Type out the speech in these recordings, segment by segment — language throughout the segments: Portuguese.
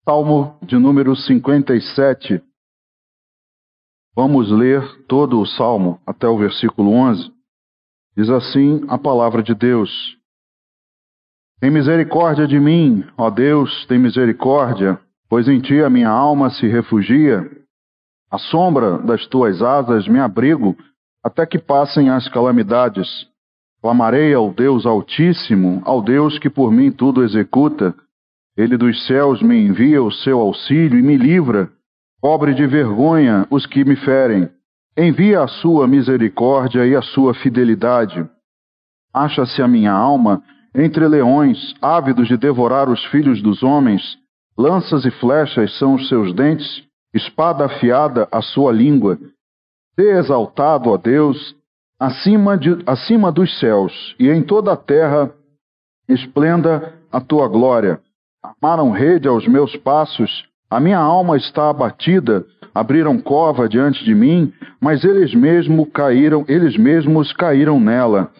Salmo de número 57. Vamos ler todo o Salmo até o versículo 11. Diz assim a palavra de Deus: Tem misericórdia de mim, ó Deus, tem misericórdia, pois em ti a minha alma se refugia. À sombra das tuas asas me abrigo, até que passem as calamidades. Clamarei ao Deus Altíssimo, ao Deus que por mim tudo executa. Ele dos céus me envia o seu auxílio e me livra. Cobre de vergonha os que me ferem. Envia a sua misericórdia e a sua fidelidade. Acha-se a minha alma entre leões, ávidos de devorar os filhos dos homens. Lanças e flechas são os seus dentes, espada afiada a sua língua. Sê exaltado, ó Deus, acima dos céus, e em toda a terra esplenda a tua glória. Armaram rede aos meus passos, a minha alma está abatida, abriram cova diante de mim, mas eles mesmos caíram nela.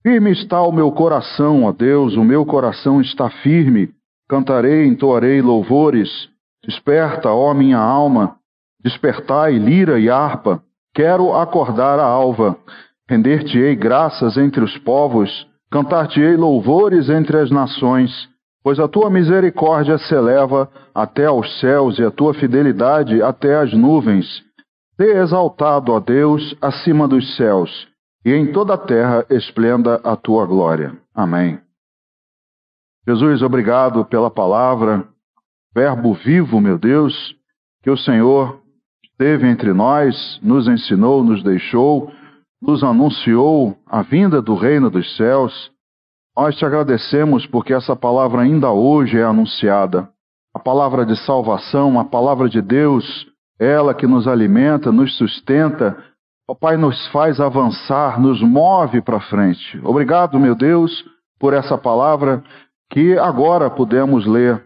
Firme está o meu coração, ó Deus, o meu coração está firme. Cantarei, entoarei louvores. Desperta, ó minha alma, despertai lira e harpa. Quero acordar a alva. Render-te-ei graças entre os povos, cantar-te-ei louvores entre as nações. Pois a tua misericórdia se eleva até aos céus e a tua fidelidade até as nuvens. Sê exaltado, ó Deus, acima dos céus, e em toda a terra esplenda a tua glória. Amém. Jesus, obrigado pela palavra, verbo vivo, meu Deus, que o Senhor esteve entre nós, nos ensinou, nos deixou, nos anunciou a vinda do reino dos céus. Nós te agradecemos porque essa palavra ainda hoje é anunciada. A palavra de salvação, a palavra de Deus, ela que nos alimenta, nos sustenta. Ó Pai, nos faz avançar, nos move para frente. Obrigado, meu Deus, por essa palavra que agora podemos ler.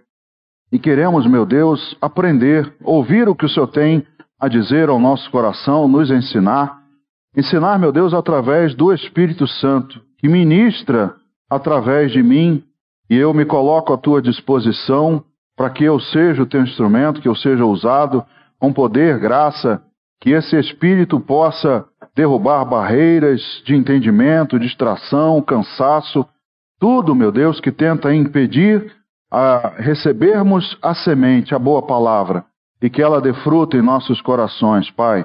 E queremos, meu Deus, aprender, ouvir o que o Senhor tem a dizer ao nosso coração, nos ensinar. Ensinar, meu Deus, através do Espírito Santo, que ministra através de mim, e eu me coloco à tua disposição para que eu seja o teu instrumento, que eu seja usado com poder, graça, que esse Espírito possa derrubar barreiras de entendimento, distração, cansaço, tudo, meu Deus, que tenta impedir a recebermos a semente, a boa palavra, e que ela dê fruto em nossos corações, Pai.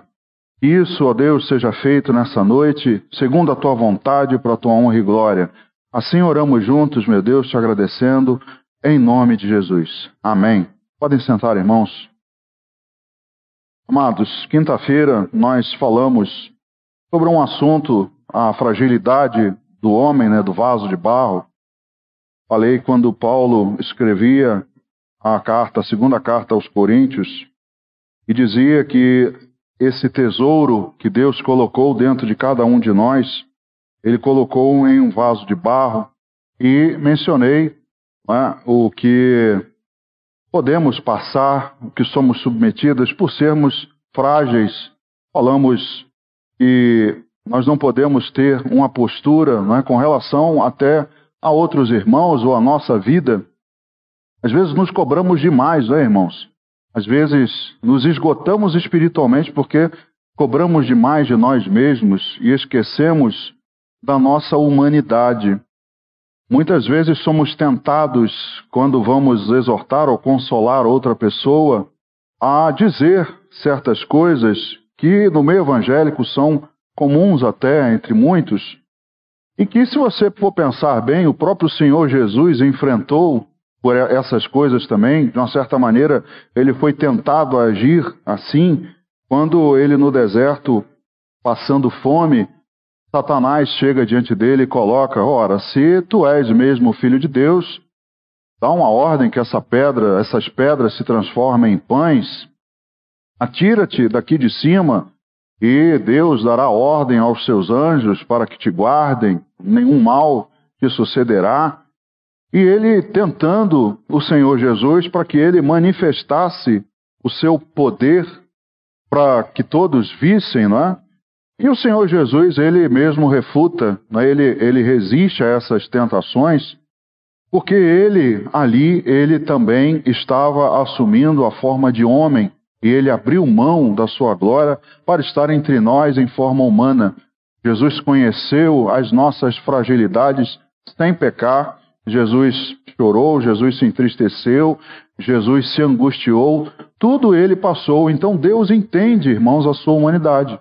Isso, ó Deus, seja feito nessa noite, segundo a tua vontade, para a tua honra e glória. Assim oramos juntos, meu Deus, te agradecendo, em nome de Jesus. Amém. Podem sentar, irmãos. Amados, quinta-feira nós falamos sobre um assunto, a fragilidade do homem, do vaso de barro. Falei quando Paulo escrevia a segunda carta aos Coríntios, e dizia que esse tesouro que Deus colocou dentro de cada um de nós, Ele colocou em um vaso de barro, e mencionei o que podemos passar, o que somos submetidos por sermos frágeis. Falamos que nós não podemos ter uma postura com relação até a outros irmãos ou a nossa vida. Às vezes nos cobramos demais, irmãos? Às vezes nos esgotamos espiritualmente porque cobramos demais de nós mesmos e esquecemos da nossa humanidade. Muitas vezes somos tentados, quando vamos exortar ou consolar outra pessoa, a dizer certas coisas que no meio evangélico são comuns até entre muitos, e que, se você for pensar bem, o próprio Senhor Jesus enfrentou por essas coisas também. De uma certa maneira, ele foi tentado a agir assim, quando ele no deserto, passando fome, Satanás chega diante dele e coloca: ora, se tu és mesmo o Filho de Deus, dá uma ordem que essas pedras se transformem em pães, atira-te daqui de cima, e Deus dará ordem aos seus anjos para que te guardem, nenhum mal te sucederá. E ele tentando o Senhor Jesus para que ele manifestasse o seu poder para que todos vissem, E o Senhor Jesus, ele mesmo refuta, ele resiste a essas tentações, Porque ele também estava assumindo a forma de homem, e ele abriu mão da sua glória para estar entre nós em forma humana. Jesus conheceu as nossas fragilidades sem pecar. Jesus chorou, Jesus se entristeceu, Jesus se angustiou, tudo ele passou. Então Deus entende, irmãos, a sua humanidade.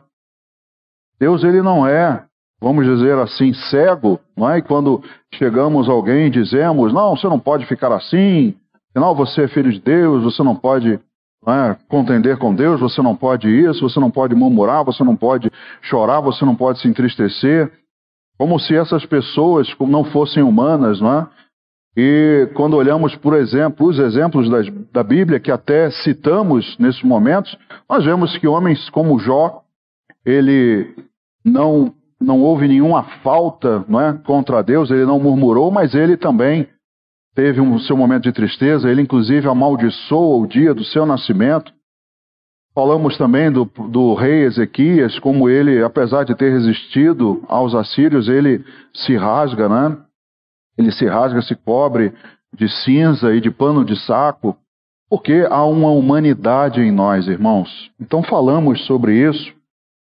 Deus, ele não é, vamos dizer assim, cego, não é? E quando chegamos a alguém e dizemos, não, você não pode ficar assim, afinal você é filho de Deus, você não pode contender com Deus, você não pode isso, você não pode murmurar, você não pode chorar, você não pode se entristecer, como se essas pessoas não fossem humanas, não é? E quando olhamos, por exemplo, os exemplos da Bíblia, que até citamos nesses momentos, nós vemos que homens como Jó, ele não houve nenhuma falta, não é, contra Deus, ele não murmurou, mas ele também teve seu momento de tristeza, ele inclusive amaldiçoou o dia do seu nascimento. Falamos também do rei Ezequias, como ele, apesar de ter resistido aos assírios, ele se rasga, né? Ele se rasga, se cobre de cinza e de pano de saco, porque há uma humanidade em nós, irmãos. Então falamos sobre isso,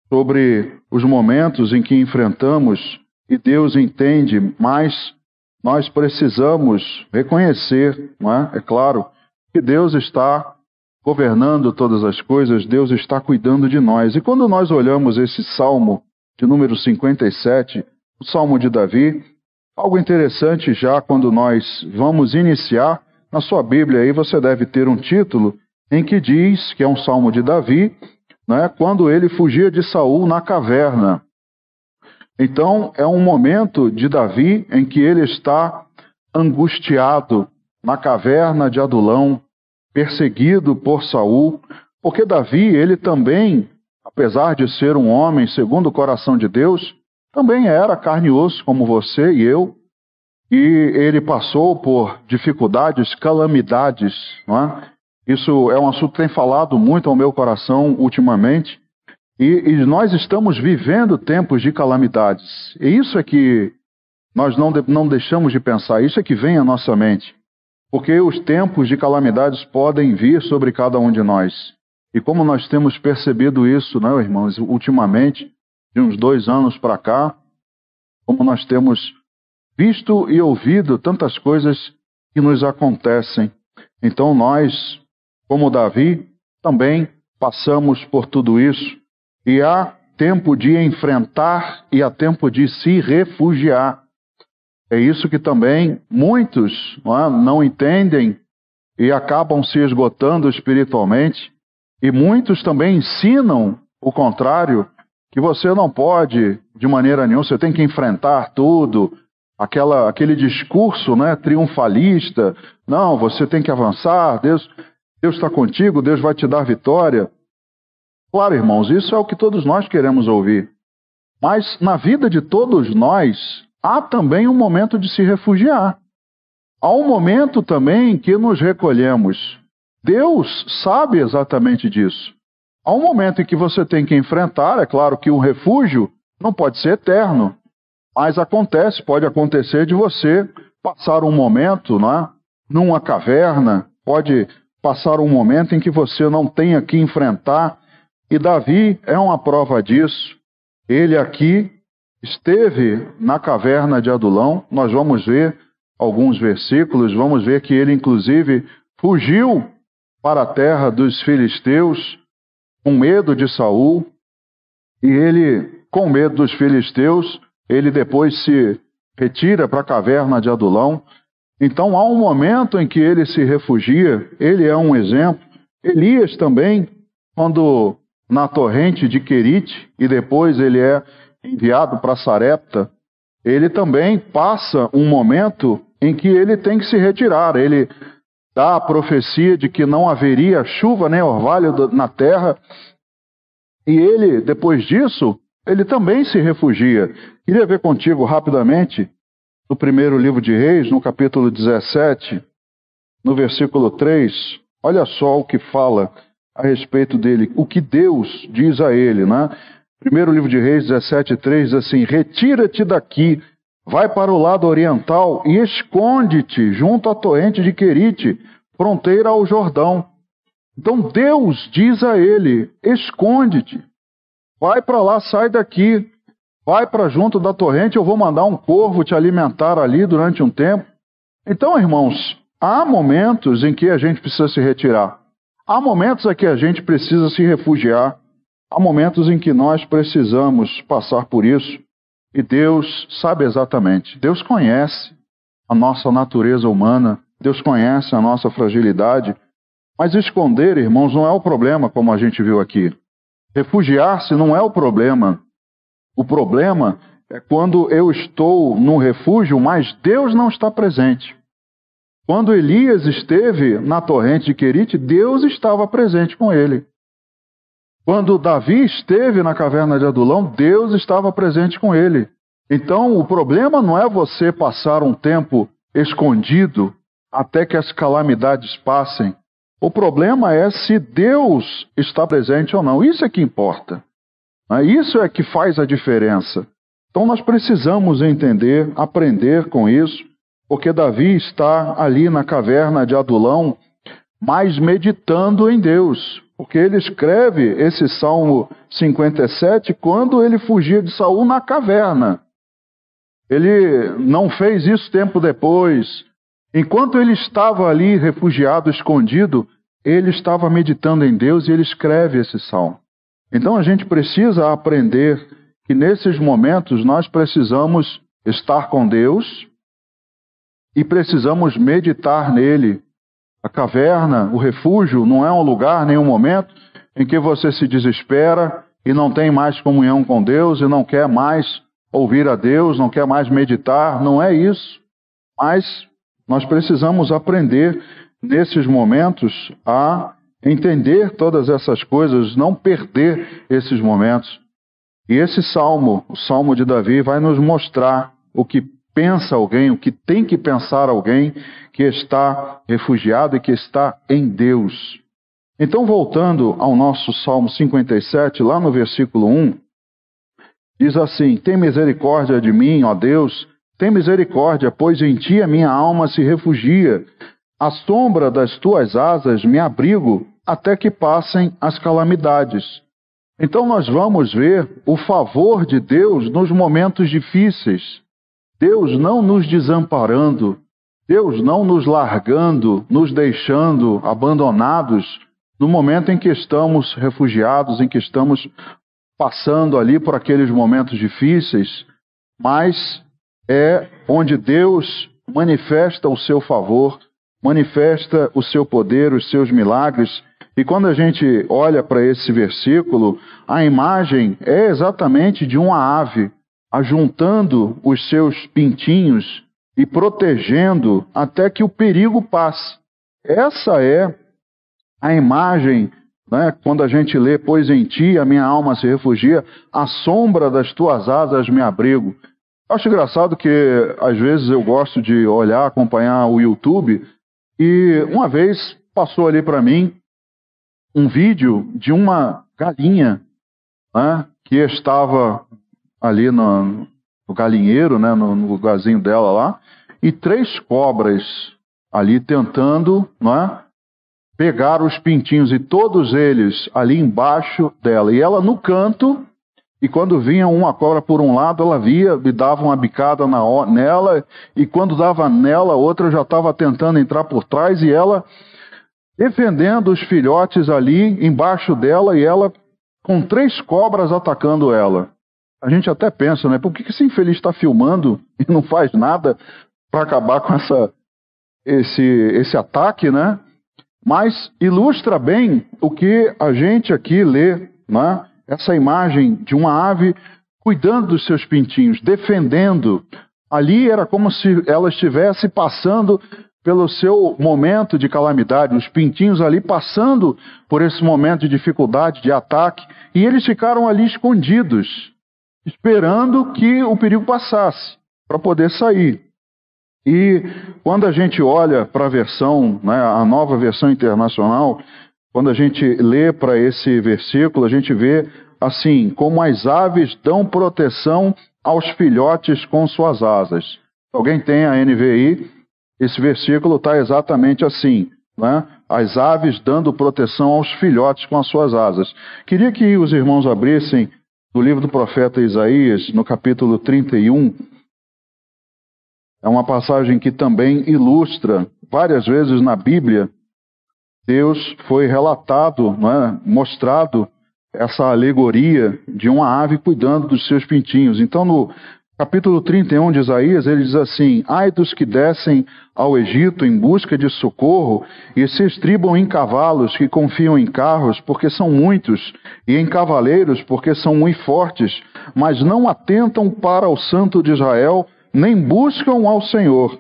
sobre os momentos em que enfrentamos e Deus entende, mas nós precisamos reconhecer, não é? É claro, que Deus está governando todas as coisas, Deus está cuidando de nós. E quando nós olhamos esse Salmo de número 57, o Salmo de Davi, algo interessante já quando nós vamos iniciar, na sua Bíblia aí você deve ter um título em que diz que é um Salmo de Davi, né, quando ele fugia de Saul na caverna. Então é um momento de Davi em que ele está angustiado na caverna de Adulão, perseguido por Saul, porque Davi, ele também, apesar de ser um homem segundo o coração de Deus, também era carne e osso como você e eu, e ele passou por dificuldades, calamidades, não é? Isso é um assunto que tem falado muito ao meu coração ultimamente, e nós estamos vivendo tempos de calamidades, e isso é que nós não deixamos de pensar, isso é que vem à nossa mente, porque os tempos de calamidades podem vir sobre cada um de nós, e como nós temos percebido isso, né, irmãos, ultimamente, de uns 2 anos para cá, como nós temos visto e ouvido tantas coisas que nos acontecem. Então nós, como Davi, também passamos por tudo isso. E há tempo de enfrentar e há tempo de se refugiar. É isso que também muitos não entendem e acabam se esgotando espiritualmente. E muitos também ensinam o contrário, que você não pode, de maneira nenhuma, você tem que enfrentar tudo, aquele discurso, né, triunfalista, não, você tem que avançar, Deus está contigo, Deus vai te dar vitória. Claro, irmãos, isso é o que todos nós queremos ouvir. Mas na vida de todos nós, há também um momento de se refugiar. Há um momento também que nos recolhemos. Deus sabe exatamente disso. Há um momento em que você tem que enfrentar, é claro que um refúgio não pode ser eterno, mas pode acontecer de você passar um momento, né, numa caverna, pode passar um momento em que você não tenha que enfrentar, e Davi é uma prova disso. Ele aqui esteve na caverna de Adulão, nós vamos ver alguns versículos, vamos ver que ele inclusive fugiu para a terra dos filisteus, com medo de Saul, e ele, com medo dos filisteus, ele depois se retira para a caverna de Adulão. Então há um momento em que ele se refugia, ele é um exemplo. Elias também, quando na torrente de Querite, e depois ele é enviado para Sarepta, ele também passa um momento em que ele tem que se retirar. Ele dá a profecia de que não haveria chuva nem orvalho na terra, e ele, depois disso, ele também se refugia. Queria ver contigo rapidamente, no primeiro livro de Reis, no capítulo 17, no versículo 3, olha só o que fala a respeito dele, o que Deus diz a ele, né? Primeiro livro de Reis 17:3 diz assim: retira-te daqui, vai para o lado oriental e esconde-te junto à torrente de Querite, fronteira ao Jordão. Então Deus diz a ele: esconde-te, vai para lá, sai daqui, vai para junto da torrente, eu vou mandar um corvo te alimentar ali durante um tempo. Então, irmãos, há momentos em que a gente precisa se retirar. Há momentos em que a gente precisa se refugiar. Há momentos em que nós precisamos passar por isso. E Deus sabe exatamente. Deus conhece a nossa natureza humana. Deus conhece a nossa fragilidade. Mas esconder, irmãos, não é o problema, como a gente viu aqui. Refugiar-se não é o problema. O problema é quando eu estou no refúgio, mas Deus não está presente. Quando Elias esteve na torrente de Querite, Deus estava presente com ele. Quando Davi esteve na caverna de Adulão, Deus estava presente com ele. Então, o problema não é você passar um tempo escondido até que as calamidades passem. O problema é se Deus está presente ou não. Isso é que importa. Isso é que faz a diferença. Então, nós precisamos entender, aprender com isso, porque Davi está ali na caverna de Adulão, mas meditando em Deus. Porque ele escreve esse Salmo 57 quando ele fugia de Saul na caverna. Ele não fez isso tempo depois. Enquanto ele estava ali refugiado, escondido, ele estava meditando em Deus e ele escreve esse Salmo. Então a gente precisa aprender que nesses momentos nós precisamos estar com Deus e precisamos meditar nele. A caverna, o refúgio, não é um lugar, nem um momento em que você se desespera e não tem mais comunhão com Deus e não quer mais ouvir a Deus, não quer mais meditar. Não é isso. Mas nós precisamos aprender nesses momentos a entender todas essas coisas, não perder esses momentos. E esse salmo, o Salmo de Davi, vai nos mostrar o que pensa alguém, o que tem que pensar alguém que está refugiado e que está em Deus. Então, voltando ao nosso Salmo 57, lá no versículo 1, diz assim: tem misericórdia de mim, ó Deus, tem misericórdia, pois em ti a minha alma se refugia. À sombra das tuas asas me abrigo, até que passem as calamidades. Então nós vamos ver o favor de Deus nos momentos difíceis. Deus não nos desamparando, Deus não nos largando, nos deixando abandonados no momento em que estamos refugiados, em que estamos passando ali por aqueles momentos difíceis, mas é onde Deus manifesta o seu favor, manifesta o seu poder, os seus milagres. E quando a gente olha para esse versículo, a imagem é exatamente de uma ave ajuntando os seus pintinhos e protegendo até que o perigo passe. Essa é a imagem, né, quando a gente lê: pois em ti a minha alma se refugia, à sombra das tuas asas me abrigo. Acho engraçado que às vezes eu gosto de olhar, acompanhar o YouTube, e uma vez passou ali para mim um vídeo de uma galinha, né, que estava ali no galinheiro, né, no lugarzinho dela lá, e 3 cobras ali tentando, né, pegar os pintinhos, e todos eles ali embaixo dela. E ela no canto, e quando vinha uma cobra por um lado, ela via e dava uma bicada nela, e quando dava nela, a outra já estava tentando entrar por trás, e ela defendendo os filhotes ali embaixo dela, e ela com 3 cobras atacando ela. A gente até pensa, né? Por que esse infeliz está filmando e não faz nada para acabar com esse ataque, né? Mas ilustra bem o que a gente aqui lê, né? Essa imagem de uma ave cuidando dos seus pintinhos, defendendo. Ali era como se ela estivesse passando pelo seu momento de calamidade, os pintinhos ali passando por esse momento de dificuldade, de ataque, e eles ficaram ali escondidos, esperando que o perigo passasse, para poder sair. E quando a gente olha para a versão, né, a nova versão internacional, quando a gente lê para esse versículo, a gente vê assim, como as aves dão proteção aos filhotes com suas asas. Alguém tem a NVI? Esse versículo está exatamente assim, né? As aves dando proteção aos filhotes com as suas asas. Queria que os irmãos abrissem no livro do profeta Isaías, no capítulo 31. É uma passagem que também ilustra, várias vezes na Bíblia, Deus foi relatado, né, mostrado essa alegoria de uma ave cuidando dos seus pintinhos. Então, no capítulo 31 de Isaías, ele diz assim: ai dos que descem ao Egito em busca de socorro e se estribam em cavalos que confiam em carros, porque são muitos, e em cavaleiros, porque são muito fortes, mas não atentam para o Santo de Israel, nem buscam ao Senhor.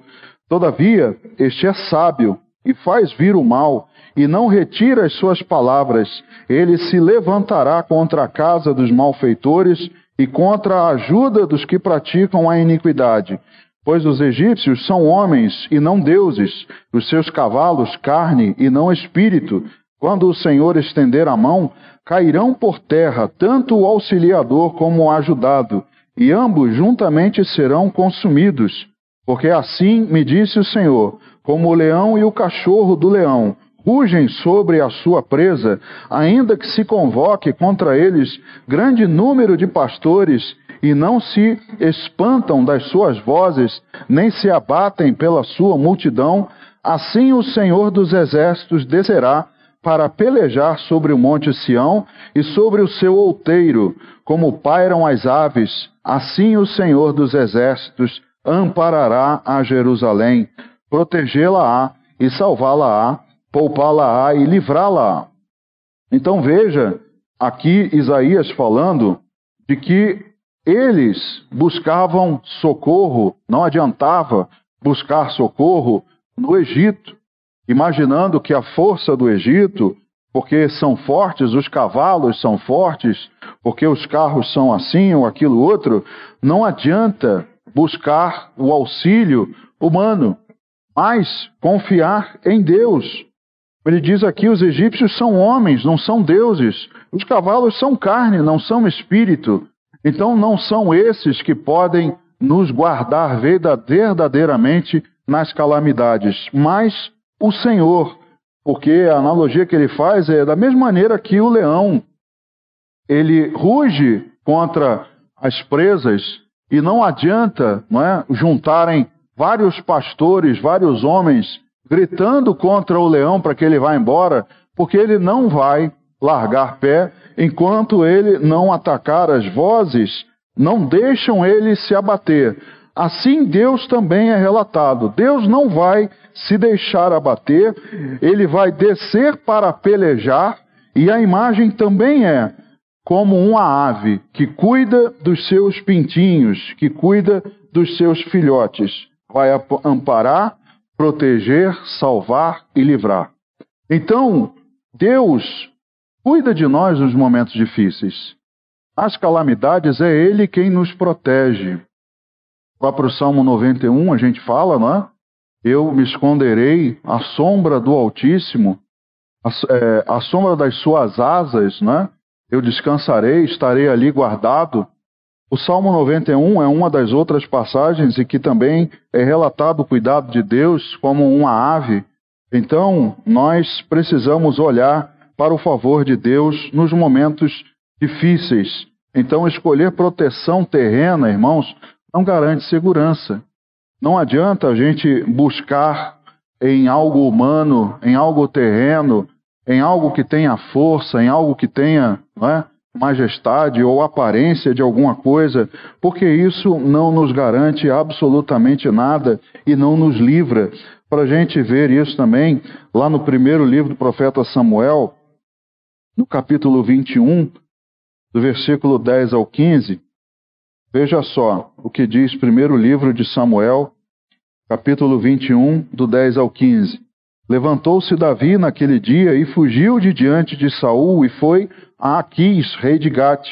Todavia, este é sábio e faz vir o mal, e não retira as suas palavras. Ele se levantará contra a casa dos malfeitores e contra a ajuda dos que praticam a iniquidade. Pois os egípcios são homens e não deuses, os seus cavalos carne e não espírito. Quando o Senhor estender a mão, cairão por terra tanto o auxiliador como o ajudado, e ambos juntamente serão consumidos. Porque assim me disse o Senhor: como o leão e o cachorro do leão rugem sobre a sua presa, ainda que se convoque contra eles grande número de pastores, e não se espantam das suas vozes, nem se abatem pela sua multidão, assim o Senhor dos exércitos descerá para pelejar sobre o monte Sião e sobre o seu outeiro, como pairam as aves, assim o Senhor dos exércitos amparará a Jerusalém, protegê-la-á e salvá-la-á, poupá-la-á e livrá-la-á. Então veja aqui Isaías falando de que eles buscavam socorro, não adiantava buscar socorro no Egito, imaginando que a força do Egito, porque são fortes, os cavalos são fortes, porque os carros são assim ou aquilo outro, não adianta buscar o auxílio humano, mas confiar em Deus. Ele diz aqui: os egípcios são homens, não são deuses. Os cavalos são carne, não são espírito. Então não são esses que podem nos guardar verdadeiramente nas calamidades, mas o Senhor. Porque a analogia que ele faz é da mesma maneira que o leão, ele ruge contra as presas, e não adianta, não é, juntarem vários pastores, vários homens, gritando contra o leão para que ele vá embora, porque ele não vai largar pé enquanto ele não atacar. As vozes não deixam ele se abater. Assim Deus também é relatado. Deus não vai se deixar abater, ele vai descer para pelejar, e a imagem também é como uma ave que cuida dos seus pintinhos, que cuida dos seus filhotes. Vai amparar, proteger, salvar e livrar. Então, Deus cuida de nós nos momentos difíceis. Nas calamidades é Ele quem nos protege. O próprio Salmo 91 a gente fala, não é? Eu me esconderei à sombra do Altíssimo, à sombra das suas asas, não é? Eu descansarei, estarei ali guardado. O Salmo 91 é uma das outras passagens em que também é relatado o cuidado de Deus como uma ave. Então, nós precisamos olhar para o favor de Deus nos momentos difíceis. Então, escolher proteção terrena, irmãos, não garante segurança. Não adianta a gente buscar em algo humano, em algo terreno, em algo que tenha força, em algo que tenha, não é, majestade ou aparência de alguma coisa, porque isso não nos garante absolutamente nada e não nos livra. Para a gente ver isso também, lá no primeiro livro do profeta Samuel, no capítulo 21, do versículo 10 ao 15, veja só o que diz primeiro livro de Samuel, capítulo 21, do 10 ao 15. Levantou-se Davi naquele dia e fugiu de diante de Saul e foi a Aquis, rei de Gate.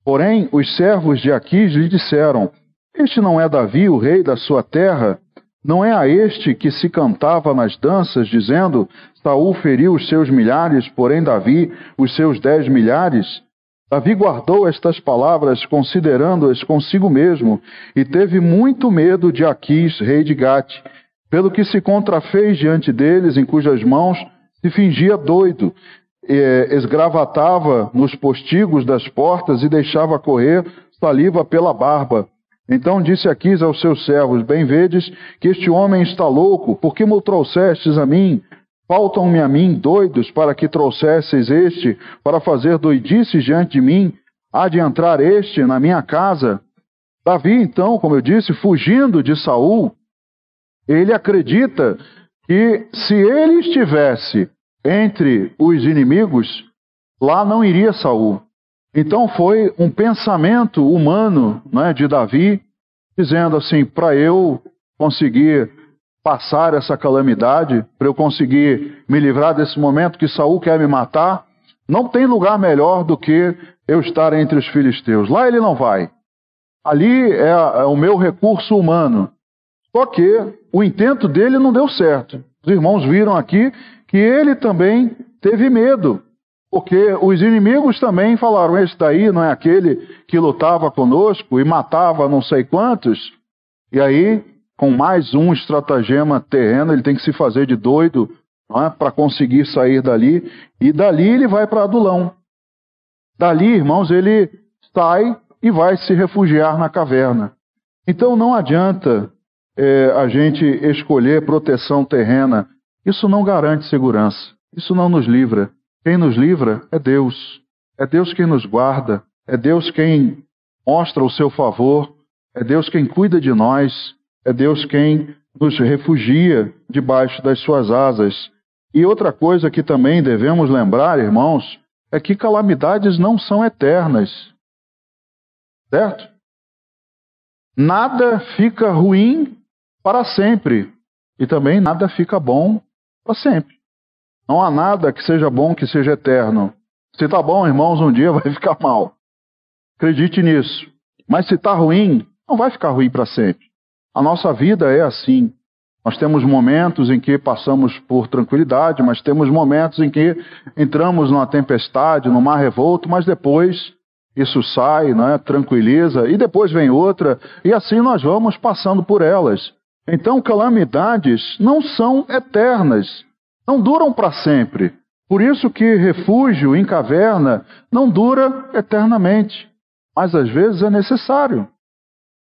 Porém, os servos de Aquis lhe disseram: este não é Davi, o rei da sua terra? Não é a este que se cantava nas danças, dizendo: Saul feriu os seus milhares, porém Davi os seus 10 milhares? Davi guardou estas palavras, considerando-as consigo mesmo, e teve muito medo de Aquis, rei de Gate, pelo que se contrafez diante deles, em cujas mãos se fingia doido, esgravatava nos postigos das portas e deixava correr saliva pela barba. Então disse Aquis aos seus servos: bem vedes que este homem está louco, por que me trouxestes a mim? Faltam-me a mim doidos para que trouxesseis este, para fazer doidices diante de mim? Há de entrar este na minha casa? Davi, então, como eu disse, fugindo de Saul, ele acredita que se ele estivesse entre os inimigos, lá não iria Saul. Então foi um pensamento humano, né, de Davi, dizendo assim: para eu conseguir passar essa calamidade, para eu conseguir me livrar desse momento que Saul quer me matar, não tem lugar melhor do que eu estar entre os filisteus. Lá ele não vai. Ali é o meu recurso humano. Só que o intento dele não deu certo. Os irmãos viram aqui que ele também teve medo, porque os inimigos também falaram: esse daí não é aquele que lutava conosco e matava não sei quantos? E aí, com mais um estratagema terreno, ele tem que se fazer de doido, não é, para conseguir sair dali. E dali ele vai para Adulão. Dali, irmãos, ele sai e vai se refugiar na caverna. Então não adianta a gente escolher proteção terrena. Isso não garante segurança. Isso não nos livra. Quem nos livra é Deus. É Deus quem nos guarda. É Deus quem mostra o seu favor. É Deus quem cuida de nós. É Deus quem nos refugia debaixo das suas asas. E outra coisa que também devemos lembrar, irmãos, é que calamidades não são eternas. Certo? Nada fica ruim para sempre. E também nada fica bom para sempre. Não há nada que seja bom, que seja eterno. Se está bom, irmãos, um dia vai ficar mal. Acredite nisso. Mas se está ruim, não vai ficar ruim para sempre. A nossa vida é assim. Nós temos momentos em que passamos por tranquilidade, mas temos momentos em que entramos numa tempestade, num mar revolto, mas depois isso sai, né, tranquiliza, e depois vem outra, e assim nós vamos passando por elas. Então, calamidades não são eternas, não duram para sempre. Por isso que refúgio em caverna não dura eternamente, mas às vezes é necessário.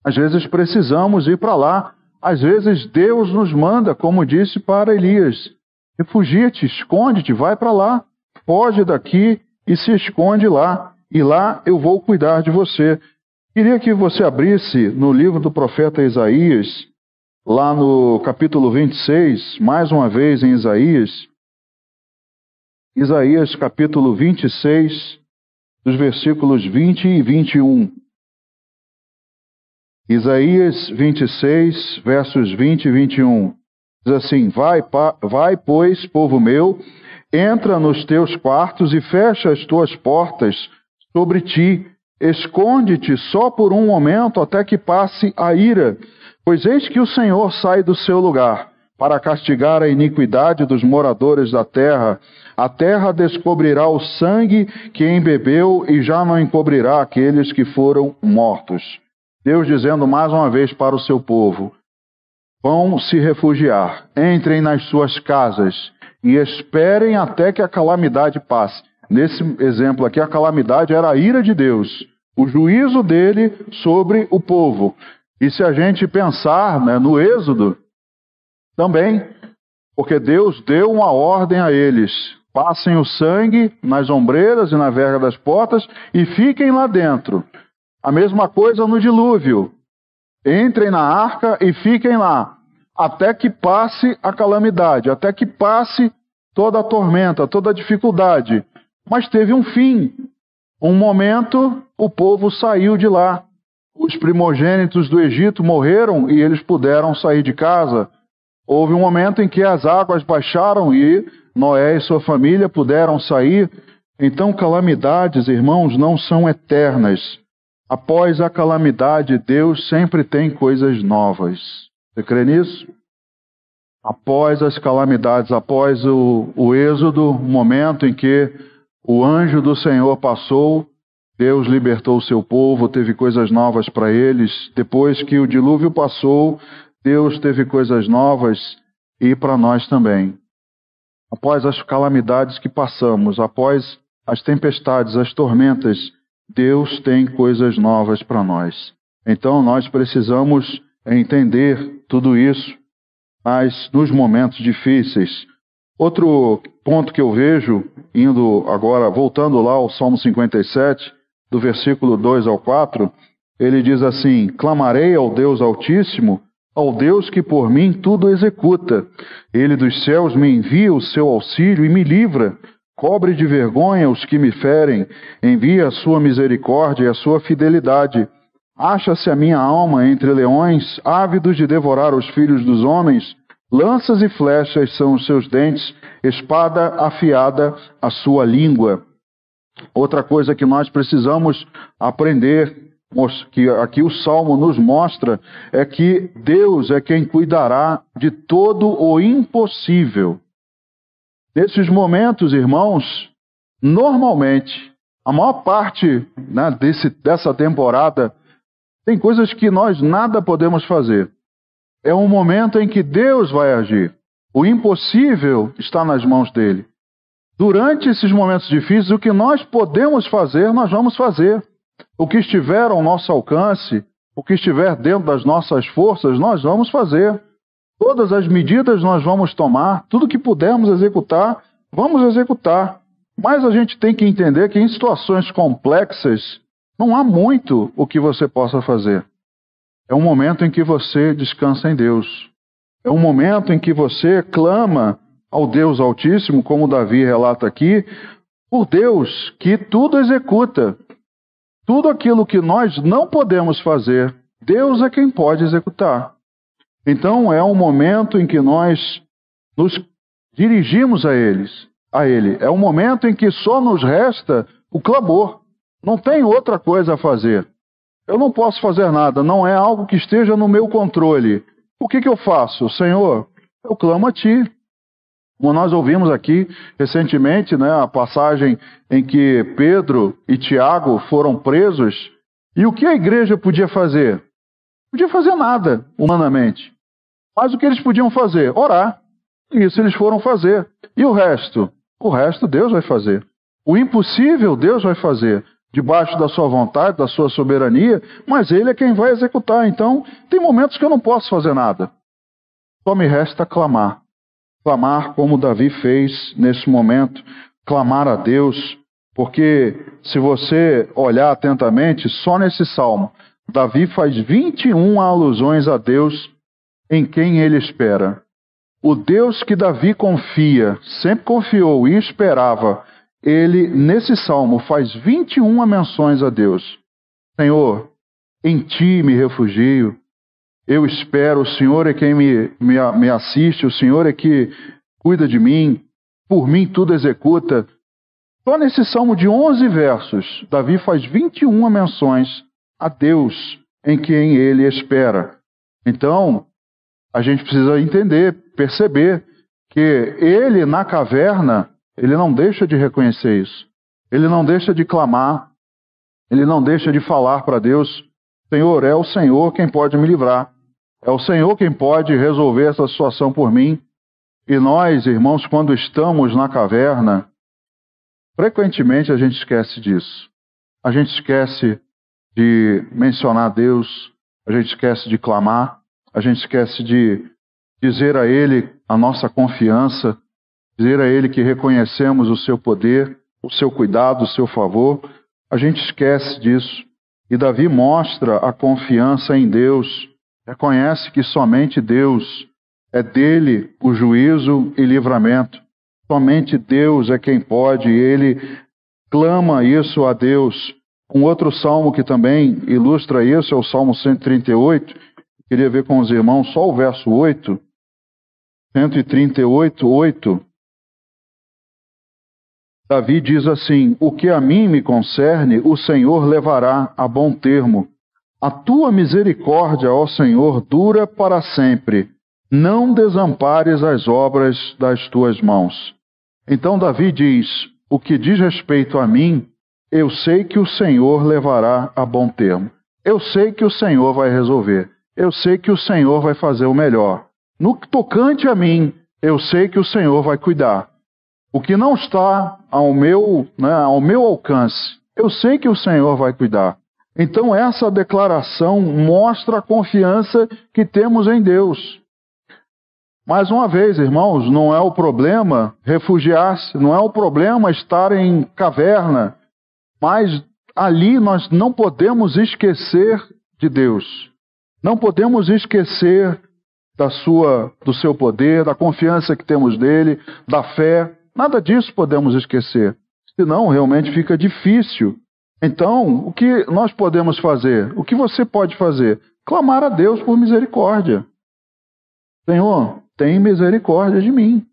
Às vezes precisamos ir para lá. Às vezes Deus nos manda, como disse para Elias: refugia-te, esconde-te, vai para lá, foge daqui e se esconde lá, e lá eu vou cuidar de você. Queria que você abrisse no livro do profeta Isaías, lá no capítulo 26, mais uma vez em Isaías. Isaías capítulo 26, dos versículos 20 e 21. Isaías 26, versos 20 e 21. Diz assim: vai, pois, povo meu, entra nos teus quartos e fecha as tuas portas sobre ti. Esconde-te só por um momento até que passe a ira. Pois eis que o Senhor sai do seu lugar para castigar a iniquidade dos moradores da terra. A terra descobrirá o sangue que embebeu e já não encobrirá aqueles que foram mortos. Deus dizendo mais uma vez para o seu povo: vão se refugiar, entrem nas suas casas e esperem até que a calamidade passe. Nesse exemplo aqui, a calamidade era a ira de Deus, o juízo dele sobre o povo. E se a gente pensar, né, no Êxodo, também, porque Deus deu uma ordem a eles: passem o sangue nas ombreiras e na verga das portas e fiquem lá dentro. A mesma coisa no dilúvio. Entrem na arca e fiquem lá, até que passe a calamidade, até que passe toda a tormenta, toda a dificuldade. Mas teve um fim. Um momento, o povo saiu de lá. Os primogênitos do Egito morreram e eles puderam sair de casa. Houve um momento em que as águas baixaram e Noé e sua família puderam sair. Então, calamidades, irmãos, não são eternas. Após a calamidade, Deus sempre tem coisas novas. Você crê nisso? Após as calamidades, após o Êxodo, o momento em que o anjo do Senhor passou, Deus libertou o seu povo, teve coisas novas para eles. Depois que o dilúvio passou, Deus teve coisas novas e para nós também. Após as calamidades que passamos, após as tempestades, as tormentas, Deus tem coisas novas para nós. Então nós precisamos entender tudo isso, mas nos momentos difíceis. Outro ponto que eu vejo, indo agora, voltando lá ao Salmo 57, do versículo 2 ao 4, ele diz assim: clamarei ao Deus Altíssimo, ao Deus que por mim tudo executa. Ele dos céus me envia o seu auxílio e me livra. Cobre de vergonha os que me ferem, envia a sua misericórdia e a sua fidelidade. Acha-se a minha alma entre leões, ávidos de devorar os filhos dos homens. Lanças e flechas são os seus dentes, espada afiada a sua língua. Outra coisa que nós precisamos aprender, que aqui o Salmo nos mostra, é que Deus é quem cuidará de todo o impossível. Nesses momentos, irmãos, normalmente, a maior parte, né, dessa temporada, tem coisas que nós nada podemos fazer. É um momento em que Deus vai agir. O impossível está nas mãos dele. Durante esses momentos difíceis, o que nós podemos fazer, nós vamos fazer. O que estiver ao nosso alcance, o que estiver dentro das nossas forças, nós vamos fazer. Todas as medidas nós vamos tomar, tudo que pudermos executar, vamos executar. Mas a gente tem que entender que em situações complexas, não há muito o que você possa fazer. É um momento em que você descansa em Deus. É um momento em que você clama ao Deus Altíssimo, como Davi relata aqui, por Deus que tudo executa. Tudo aquilo que nós não podemos fazer, Deus é quem pode executar. Então é um momento em que nós nos dirigimos a Ele. É um momento em que só nos resta o clamor. Não tem outra coisa a fazer. Eu não posso fazer nada, não é algo que esteja no meu controle. O que eu faço? Senhor, eu clamo a Ti. Como nós ouvimos aqui recentemente, né, a passagem em que Pedro e Tiago foram presos, e o que a igreja podia fazer? Não podia fazer nada, humanamente. Mas o que eles podiam fazer? Orar. E isso eles foram fazer. E o resto? O resto Deus vai fazer. O impossível Deus vai fazer, debaixo da sua vontade, da sua soberania, mas Ele é quem vai executar. Então, tem momentos que eu não posso fazer nada. Só me resta clamar. Clamar como Davi fez nesse momento, clamar a Deus, porque se você olhar atentamente, só nesse salmo, Davi faz 21 alusões a Deus em quem ele espera. O Deus que Davi confia, sempre confiou e esperava, ele nesse salmo faz 21 menções a Deus. Senhor, em Ti me refugio. Eu espero, o Senhor é quem me assiste, o Senhor é que cuida de mim, por mim tudo executa. Só nesse salmo de 11 versos, Davi faz 21 menções a Deus em quem ele espera. Então, a gente precisa entender, perceber que ele na caverna, ele não deixa de reconhecer isso. Ele não deixa de clamar, ele não deixa de falar para Deus: Senhor, é o Senhor quem pode me livrar. É o Senhor quem pode resolver essa situação por mim. E nós, irmãos, quando estamos na caverna, frequentemente a gente esquece disso. A gente esquece de mencionar Deus, a gente esquece de clamar, a gente esquece de dizer a Ele a nossa confiança, dizer a Ele que reconhecemos o seu poder, o seu cuidado, o seu favor. A gente esquece disso. E Davi mostra a confiança em Deus. Reconhece que somente Deus, é dele o juízo e livramento. Somente Deus é quem pode, e ele clama isso a Deus. Um outro salmo que também ilustra isso é o Salmo 138. Queria ver com os irmãos só o verso 8. 138, 8. Davi diz assim: o que a mim me concerne, o Senhor levará a bom termo. A tua misericórdia, ó Senhor, dura para sempre. Não desampares as obras das tuas mãos. Então Davi diz: o que diz respeito a mim, eu sei que o Senhor levará a bom termo. Eu sei que o Senhor vai resolver. Eu sei que o Senhor vai fazer o melhor. No tocante a mim, eu sei que o Senhor vai cuidar. O que não está ao meu alcance, eu sei que o Senhor vai cuidar. Então essa declaração mostra a confiança que temos em Deus. Mais uma vez, irmãos, não é o problema refugiar-se, não é o problema estar em caverna, mas ali nós não podemos esquecer de Deus. Não podemos esquecer do seu poder, da confiança que temos nele, da fé. Nada disso podemos esquecer. Senão realmente fica difícil. Então, o que nós podemos fazer? O que você pode fazer? Clamar a Deus por misericórdia. Senhor, tem misericórdia de mim.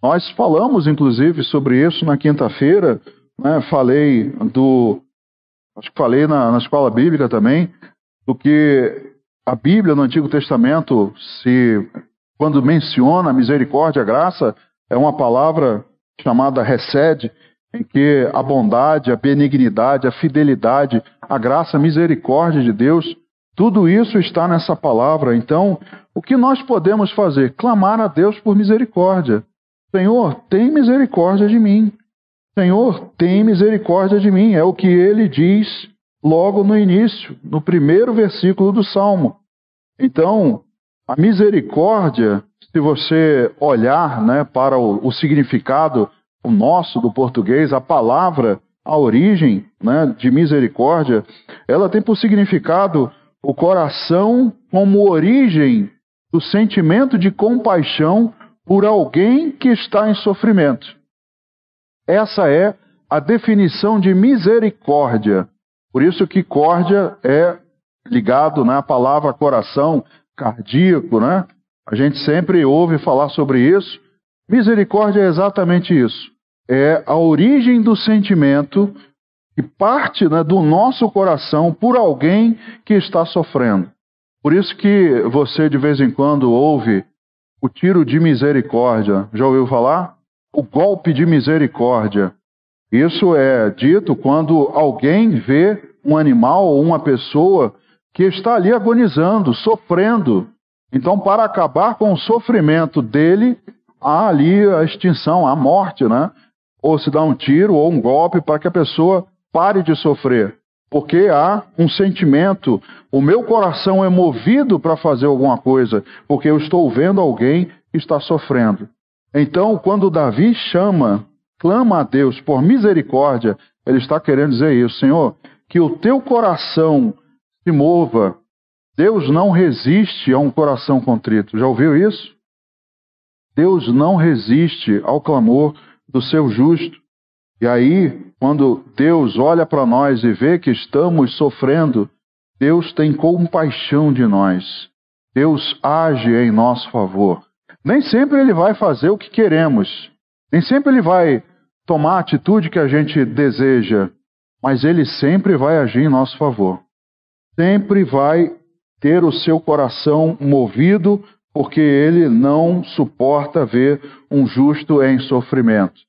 Nós falamos, inclusive, sobre isso na quinta-feira. Acho que falei na escola bíblica também, do que a Bíblia no Antigo Testamento, quando menciona a misericórdia, a graça, é uma palavra chamada hesed, em que a bondade, a benignidade, a fidelidade, a graça, a misericórdia de Deus, tudo isso está nessa palavra. Então, o que nós podemos fazer? Clamar a Deus por misericórdia. Senhor, tem misericórdia de mim. Senhor, tem misericórdia de mim. É o que ele diz logo no início, no primeiro versículo do Salmo. Então, a misericórdia, se você olhar para o significado do português, a palavra, a origem de misericórdia, ela tem por significado o coração como origem do sentimento de compaixão por alguém que está em sofrimento. Essa é a definição de misericórdia. Por isso que córdia é ligado à palavra coração, cardíaco, né? A gente sempre ouve falar sobre isso. Misericórdia é exatamente isso. É a origem do sentimento que parte do nosso coração por alguém que está sofrendo. Por isso que você de vez em quando ouve o tiro de misericórdia. Já ouviu falar? O golpe de misericórdia. Isso é dito quando alguém vê um animal ou uma pessoa que está ali agonizando, sofrendo. Então, para acabar com o sofrimento dele, há ali a extinção, a morte, né? Ou se dá um tiro ou um golpe para que a pessoa pare de sofrer. Porque há um sentimento, o meu coração é movido para fazer alguma coisa, porque eu estou vendo alguém que está sofrendo. Então, quando Davi clama a Deus por misericórdia, ele está querendo dizer isso: Senhor, que o teu coração se mova. Deus não resiste a um coração contrito. Já ouviu isso? Deus não resiste ao clamor do seu justo. E aí, quando Deus olha para nós e vê que estamos sofrendo, Deus tem compaixão de nós. Deus age em nosso favor. Nem sempre Ele vai fazer o que queremos. Nem sempre Ele vai tomar a atitude que a gente deseja. Mas Ele sempre vai agir em nosso favor. Sempre vai ter o seu coração movido, porque Ele não suporta ver um justo em sofrimento.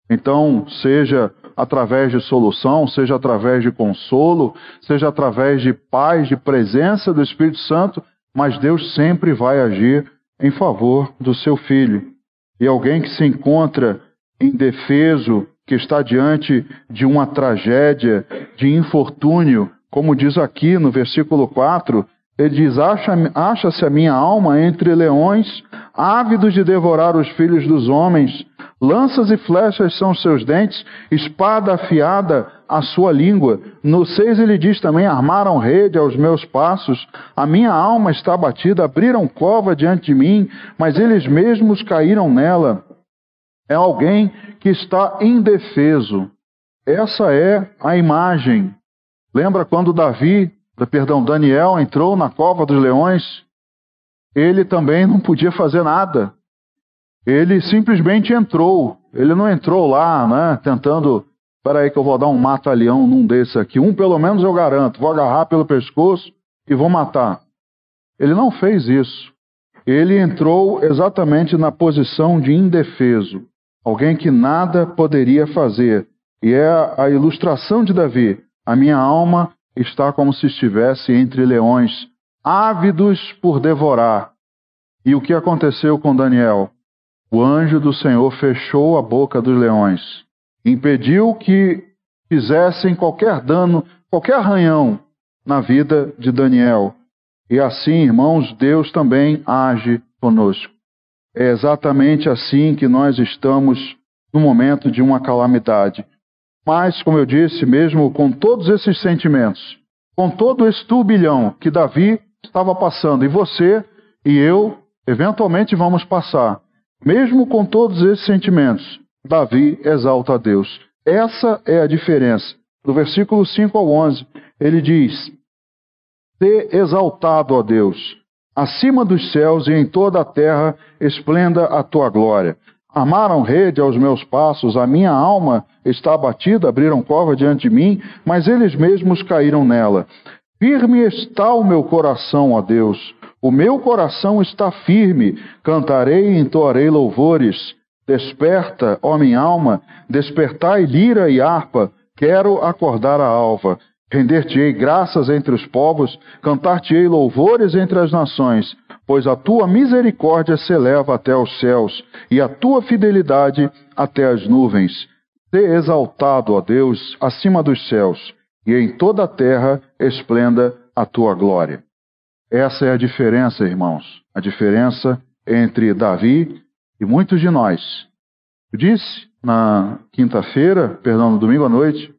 Então, seja através de solução, seja através de consolo, seja através de paz, de presença do Espírito Santo, mas Deus sempre vai agir em favor do seu filho. E alguém que se encontra indefeso, que está diante de uma tragédia, de infortúnio, como diz aqui no versículo 4, ele diz: acha-se a minha alma entre leões, ávidos de devorar os filhos dos homens. Lanças e flechas são os seus dentes, espada afiada a sua língua. No 6 ele diz também: armaram rede aos meus passos. A minha alma está abatida, abriram cova diante de mim, mas eles mesmos caíram nela. É alguém que está indefeso. Essa é a imagem. Lembra quando Daniel entrou na cova dos leões? Ele também não podia fazer nada. Ele simplesmente entrou. Ele não entrou lá, tentando, espera aí que eu vou dar um mata-leão num desses aqui. Um pelo menos eu garanto, vou agarrar pelo pescoço e vou matar. Ele não fez isso. Ele entrou exatamente na posição de indefeso. Alguém que nada poderia fazer. E é a ilustração de Davi. A minha alma está como se estivesse entre leões, ávidos por devorar. E o que aconteceu com Daniel? O anjo do Senhor fechou a boca dos leões, impediu que fizessem qualquer dano, qualquer arranhão na vida de Daniel. E assim, irmãos, Deus também age conosco. É exatamente assim que nós estamos no momento de uma calamidade. Mas, como eu disse, mesmo com todos esses sentimentos, com todo esse turbilhão que Davi estava passando, e você e eu, eventualmente vamos passar, mesmo com todos esses sentimentos, Davi exalta a Deus. Essa é a diferença. Do versículo 5 ao 11, ele diz: "Sê exaltado, ó Deus, acima dos céus e em toda a terra esplenda a tua glória. Armaram rede aos meus passos, a minha alma está abatida, abriram cova diante de mim, mas eles mesmos caíram nela. Firme está o meu coração, ó Deus, o meu coração está firme, cantarei e entoarei louvores. Desperta, ó minha alma, despertai lira e harpa, quero acordar a alva. Render-te-ei graças entre os povos, cantar-te-ei louvores entre as nações, pois a tua misericórdia se eleva até os céus, e a tua fidelidade até as nuvens. Sê exaltado, ó Deus, acima dos céus, e em toda a terra esplenda a tua glória." Essa é a diferença, irmãos, a diferença entre Davi e muitos de nós. Eu disse na no domingo à noite,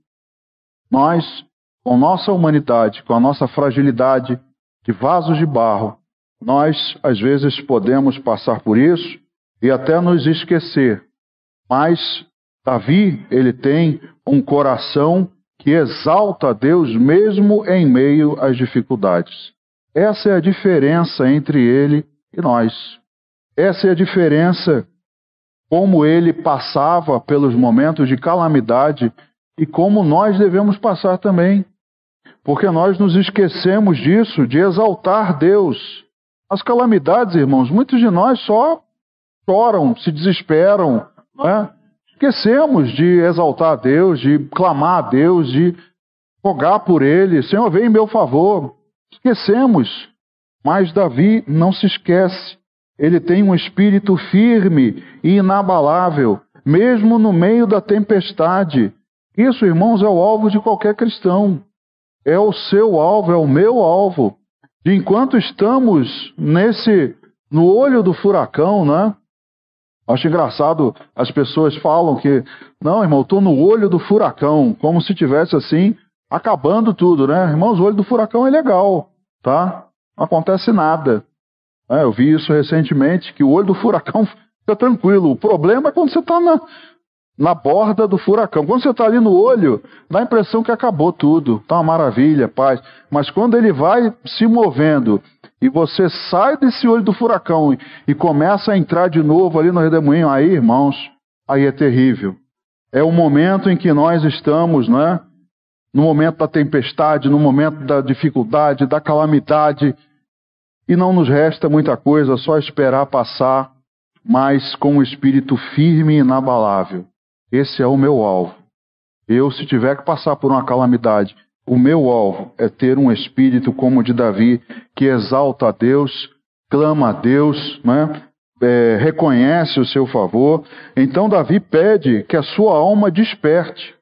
nós, com nossa humanidade, com a nossa fragilidade de vasos de barro, nós, às vezes, podemos passar por isso e até nos esquecer. Mas Davi, ele tem um coração que exalta a Deus mesmo em meio às dificuldades. Essa é a diferença entre ele e nós. Essa é a diferença como ele passava pelos momentos de calamidade e como nós devemos passar também. Porque nós nos esquecemos disso, de exaltar Deus. As calamidades, irmãos, muitos de nós só choram, se desesperam, né? Esquecemos de exaltar a Deus, de clamar a Deus, de rogar por Ele. Senhor, vem em meu favor. Esquecemos. Mas Davi não se esquece. Ele tem um espírito firme e inabalável, mesmo no meio da tempestade. Isso, irmãos, é o alvo de qualquer cristão. É o seu alvo, é o meu alvo. De enquanto estamos no olho do furacão, né? Acho engraçado, as pessoas falam que, não, irmão, eu estou no olho do furacão, como se tivesse assim, acabando tudo, né? Irmãos, o olho do furacão é legal, tá? Não acontece nada. Eu vi isso recentemente, que o olho do furacão fica tranquilo. O problema é quando você está na borda do furacão. Quando você está ali no olho, dá a impressão que acabou tudo. Está uma maravilha, paz. Mas quando ele vai se movendo e você sai desse olho do furacão e começa a entrar de novo ali no redemoinho, aí, irmãos, aí é terrível. É o momento em que nós estamos, né? No momento da tempestade, no momento da dificuldade, da calamidade, e não nos resta muita coisa, só esperar passar, mas com um espírito firme e inabalável. Esse é o meu alvo. Se tiver que passar por uma calamidade, o meu alvo é ter um espírito como o de Davi, que exalta a Deus, clama a Deus, né? Reconhece o seu favor. Então Davi pede que a sua alma desperte,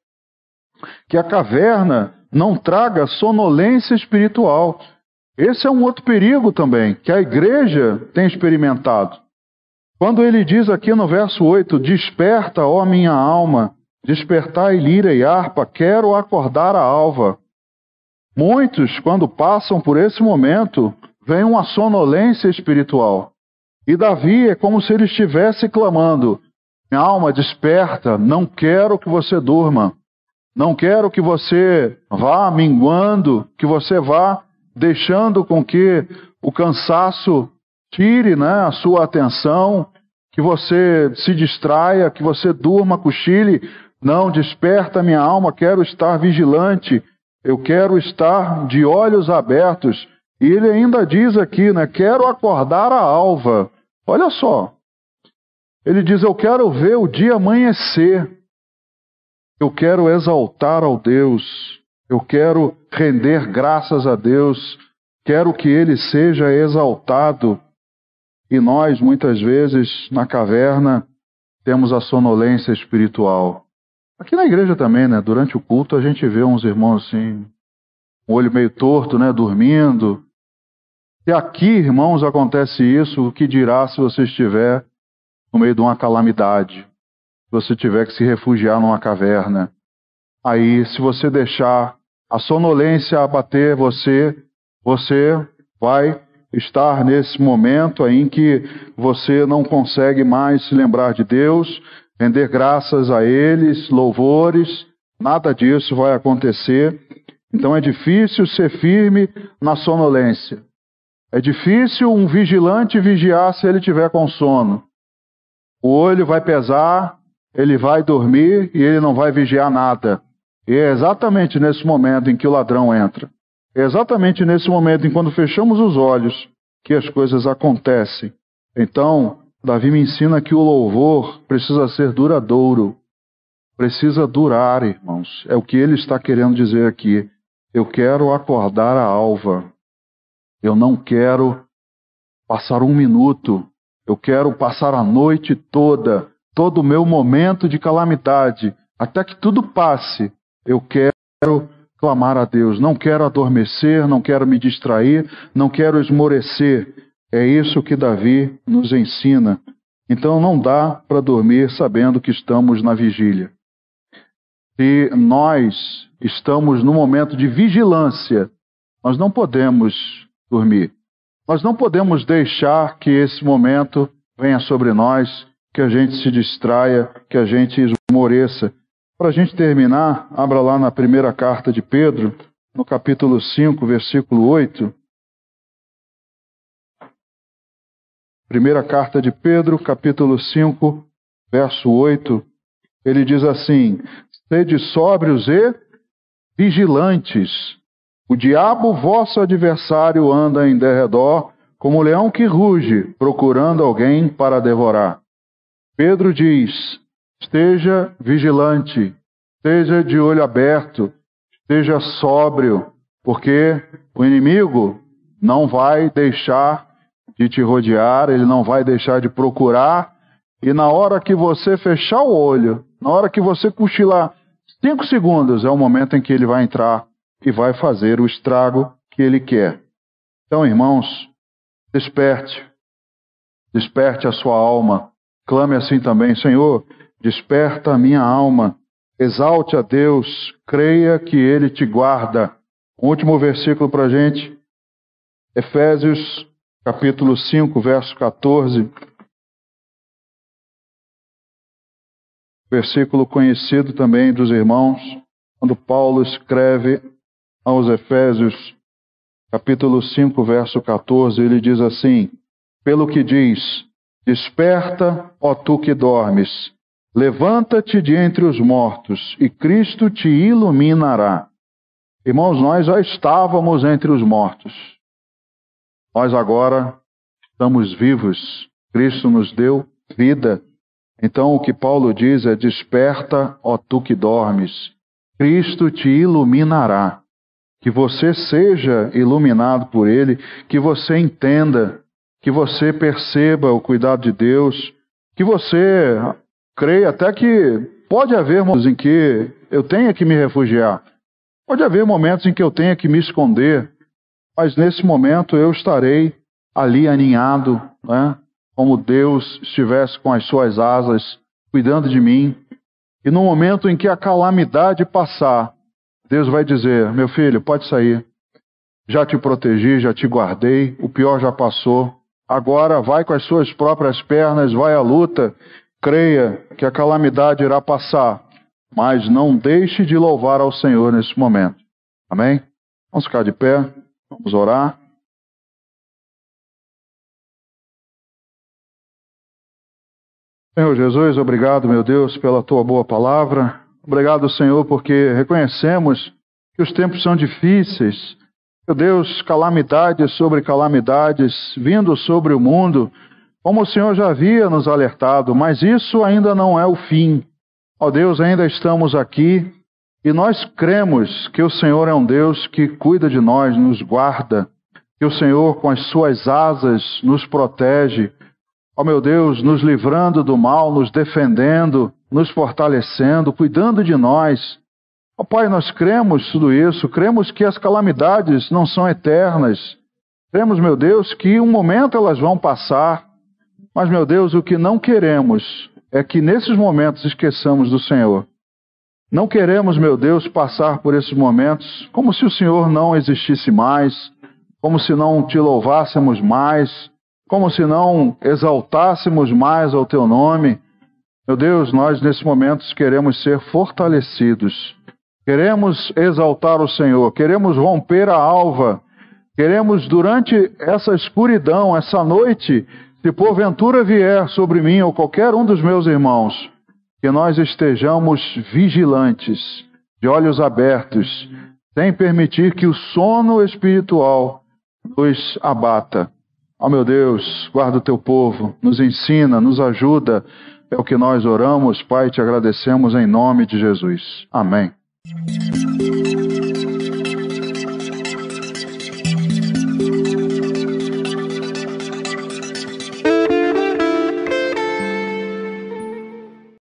que a caverna não traga sonolência espiritual. Esse é um outro perigo também, que a igreja tem experimentado. Quando ele diz aqui no verso 8, desperta, ó minha alma, despertai lira e harpa, quero acordar a alva. Muitos, quando passam por esse momento, vem uma sonolência espiritual. E Davi é como se ele estivesse clamando, minha alma, desperta, não quero que você durma, não quero que você vá minguando, que você vá deixando com que o cansaço tire, né, a sua atenção, que você se distraia, que você durma, cochile. Não, desperta minha alma, quero estar vigilante, eu quero estar de olhos abertos. E ele ainda diz aqui, né, quero acordar a alva. Olha só, ele diz, eu quero ver o dia amanhecer. Eu quero exaltar ao Deus, eu quero render graças a Deus, quero que Ele seja exaltado. E nós, muitas vezes, na caverna, temos a sonolência espiritual. Aqui na igreja também, né? Durante o culto a gente vê uns irmãos assim, o olho meio torto, né? Dormindo. Se aqui, irmãos, acontece isso, o que dirá se você estiver no meio de uma calamidade? Se você tiver que se refugiar numa caverna. Aí, se você deixar a sonolência abater você, você vai estar nesse momento aí em que você não consegue mais se lembrar de Deus, render graças a Ele, louvores, nada disso vai acontecer. Então é difícil ser firme na sonolência. É difícil um vigilante vigiar se ele tiver com sono. O olho vai pesar, ele vai dormir e ele não vai vigiar nada. E é exatamente nesse momento em que o ladrão entra. É exatamente nesse momento, em quando fechamos os olhos, que as coisas acontecem. Então, Davi me ensina que o louvor precisa ser duradouro. Precisa durar, irmãos. É o que ele está querendo dizer aqui. Eu quero acordar a alva. Eu não quero passar um minuto. Eu quero passar a noite toda, todo o meu momento de calamidade, até que tudo passe. Eu quero clamar a Deus, não quero adormecer, não quero me distrair, não quero esmorecer. É isso que Davi nos ensina. Então não dá para dormir sabendo que estamos na vigília. Se nós estamos no momento de vigilância, nós não podemos dormir. Nós não podemos deixar que esse momento venha sobre nós, que a gente se distraia, que a gente esmoreça. Para a gente terminar, abra lá na primeira carta de Pedro, no capítulo 5, versículo 8. Primeira carta de Pedro, capítulo 5, verso 8. Ele diz assim: sede sóbrios e vigilantes. O diabo, vosso adversário, anda em derredor, como um leão que ruge, procurando alguém para devorar. Pedro diz: esteja vigilante, esteja de olho aberto, esteja sóbrio, porque o inimigo não vai deixar de te rodear, ele não vai deixar de procurar, e na hora que você fechar o olho, na hora que você cochilar 5 segundos, é o momento em que ele vai entrar e vai fazer o estrago que ele quer. Então, irmãos, desperte a sua alma, clame assim também: Senhor, desperta a minha alma, exalte a Deus, creia que Ele te guarda. Último versículo para a gente, Efésios capítulo 5, verso 14. Versículo conhecido também dos irmãos, quando Paulo escreve aos Efésios, capítulo 5, verso 14, ele diz assim: pelo que diz, desperta, ó tu que dormes, levanta-te de entre os mortos, e Cristo te iluminará. Irmãos, nós já estávamos entre os mortos. Nós agora estamos vivos. Cristo nos deu vida. Então o que Paulo diz é: desperta, ó tu que dormes. Cristo te iluminará. Que você seja iluminado por Ele, que você entenda, que você perceba o cuidado de Deus, que você creia até que pode haver momentos em que eu tenha que me refugiar, pode haver momentos em que eu tenha que me esconder, mas nesse momento eu estarei ali aninhado, né? Como Deus estivesse com as suas asas cuidando de mim. E no momento em que a calamidade passar, Deus vai dizer: meu filho, pode sair. Já te protegi, já te guardei, o pior já passou. Agora vai com as suas próprias pernas, vai à luta. Creia que a calamidade irá passar, mas não deixe de louvar ao Senhor nesse momento. Amém? Vamos ficar de pé, vamos orar. Senhor Jesus, obrigado, meu Deus, pela Tua boa palavra. Obrigado, Senhor, porque reconhecemos que os tempos são difíceis. Meu Deus, calamidades sobre calamidades vindo sobre o mundo, como o Senhor já havia nos alertado, mas isso ainda não é o fim. Ó Deus, ainda estamos aqui e nós cremos que o Senhor é um Deus que cuida de nós, nos guarda, que o Senhor com as suas asas nos protege, ó meu Deus, nos livrando do mal, nos defendendo, nos fortalecendo, cuidando de nós. Ó Pai, nós cremos tudo isso, cremos que as calamidades não são eternas, cremos, meu Deus, que um momento elas vão passar, mas, meu Deus, o que não queremos é que nesses momentos esqueçamos do Senhor. Não queremos, meu Deus, passar por esses momentos como se o Senhor não existisse mais, como se não te louvássemos mais, como se não exaltássemos mais ao teu nome. Meu Deus, nós nesse momento queremos ser fortalecidos, queremos exaltar o Senhor, queremos romper a alva, queremos durante essa escuridão, essa noite, se porventura vier sobre mim ou qualquer um dos meus irmãos, que nós estejamos vigilantes, de olhos abertos, sem permitir que o sono espiritual nos abata. Ó meu Deus, guarda o teu povo, nos ensina, nos ajuda. É o que nós oramos, Pai, te agradecemos em nome de Jesus. Amém.